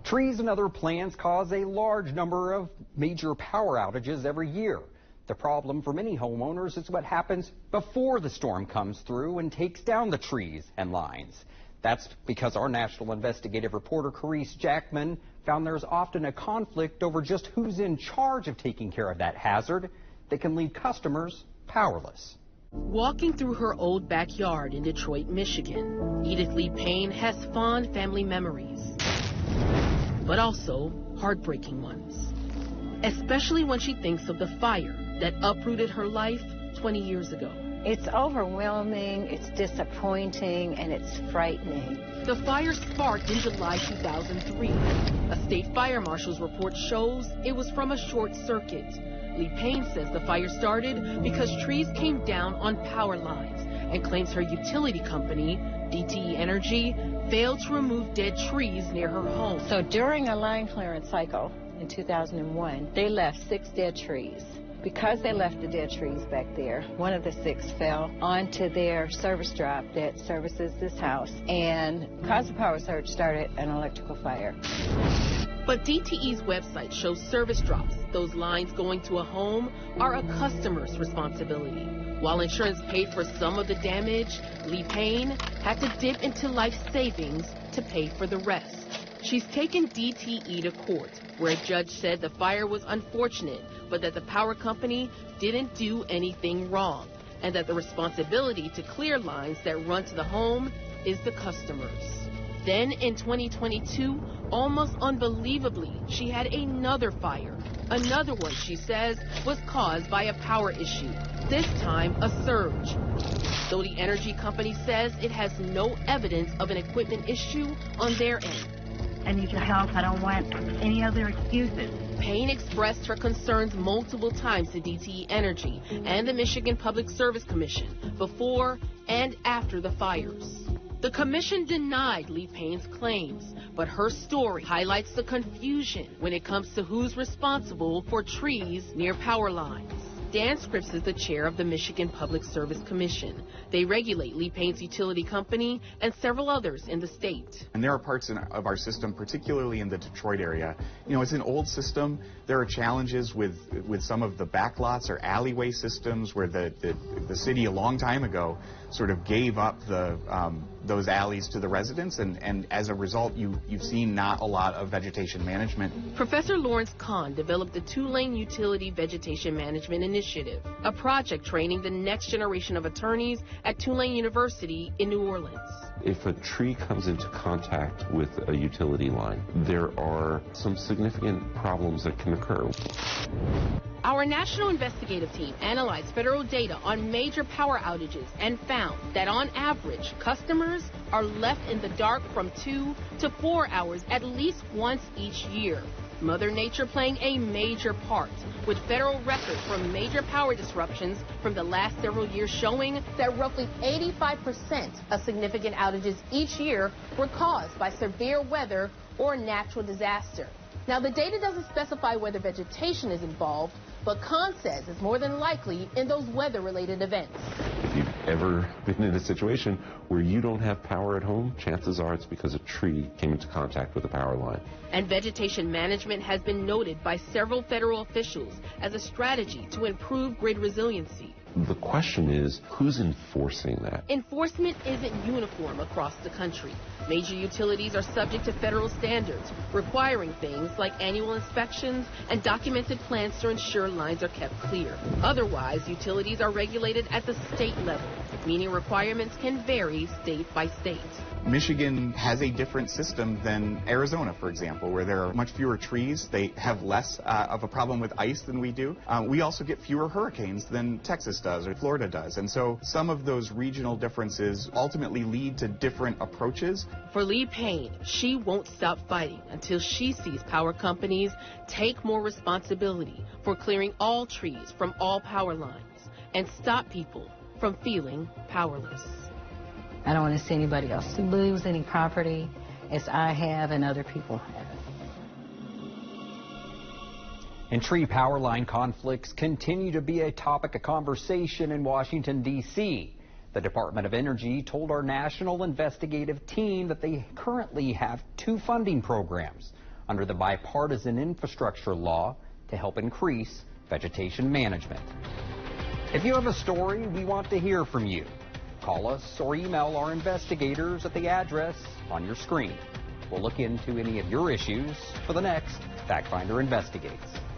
Trees and other plants cause a large number of major power outages every year. The problem for many homeowners is what happens before the storm comes through and takes down the trees and lines. That's because our national investigative reporter, Carice Jackman, found there's often a conflict over just who's in charge of taking care of that hazard that can leave customers powerless. Walking through her old backyard in Detroit, Michigan, Edith Lee Payne has fond family memories, but also heartbreaking ones, especially when she thinks of the fire that uprooted her life 20 years ago. It's overwhelming, it's disappointing, and it's frightening. The fire sparked in July 2003. A state fire marshal's report shows it was from a short circuit. Lee Payne says the fire started because trees came down on power lines and claims her utility company, DTE Energy, failed to remove dead trees near her home. So during a line clearance cycle in 2001, they left 6 dead trees. Because they left the dead trees back there, one of the 6 fell onto their service drop that services this house, and because the power surge started an electrical fire. But DTE's website shows service drops, those lines going to a home, are a customer's responsibility. While insurance paid for some of the damage, Lee Payne had to dip into life savings to pay for the rest. She's taken DTE to court, where a judge said the fire was unfortunate, but that the power company didn't do anything wrong, and that the responsibility to clear lines that run to the home is the customer's. Then in 2022, almost unbelievably, she had another fire. Another one, she says, was caused by a power issue, this time a surge. Though the energy company says it has no evidence of an equipment issue on their end. I need your help. I don't want any other excuses. Payne expressed her concerns multiple times to DTE Energy and the Michigan Public Service Commission before and after the fires. The commission denied Lee Payne's claims, but her story highlights the confusion when it comes to who's responsible for trees near power lines. Dan Scripps is the chair of the Michigan Public Service Commission. They regulate Lee Payne's utility company and several others in the state. And there are parts of our system, particularly in the Detroit area. You know, it's an old system. There are challenges with some of the backlots or alleyway systems where the city a long time ago sort of gave up those alleys to the residents, and as a result, you've seen not a lot of vegetation management. Professor Lawrence Kahn developed the Tulane Utility Vegetation Management Initiative, a project training the next generation of attorneys at Tulane University in New Orleans. If a tree comes into contact with a utility line, there are some significant problems that can occur. Our national investigative team analyzed federal data on major power outages and found that on average, customers are left in the dark from 2 to 4 hours at least once each year. Mother Nature playing a major part, with federal records from major power disruptions from the last several years showing that roughly 85% of significant outages each year were caused by severe weather or natural disaster. Now, the data doesn't specify whether vegetation is involved, but Kahn says it's more than likely in those weather-related events. If you've ever been in a situation where you don't have power at home, chances are it's because a tree came into contact with a power line. And vegetation management has been noted by several federal officials as a strategy to improve grid resiliency. The question is, who's enforcing that? Enforcement isn't uniform across the country. Major utilities are subject to federal standards, requiring things like annual inspections and documented plans to ensure lines are kept clear. Otherwise, utilities are regulated at the state level, meaning requirements can vary state by state. Michigan has a different system than Arizona, for example, where there are much fewer trees. They have less of a problem with ice than we do. We also get fewer hurricanes than Texas does or Florida does. And so some of those regional differences ultimately lead to different approaches. For Lee Payne, she won't stop fighting until she sees power companies take more responsibility for clearing all trees from all power lines and stop people from feeling powerless. I don't want to see anybody else lose any property as I have and other people have. And tree power line conflicts continue to be a topic of conversation in Washington, D.C. The Department of Energy told our national investigative team that they currently have 2 funding programs. under the bipartisan infrastructure law to help increase vegetation management. If you have a story, we want to hear from you. Call us or email our investigators at the address on your screen. We'll look into any of your issues for the next Factfinder Investigates.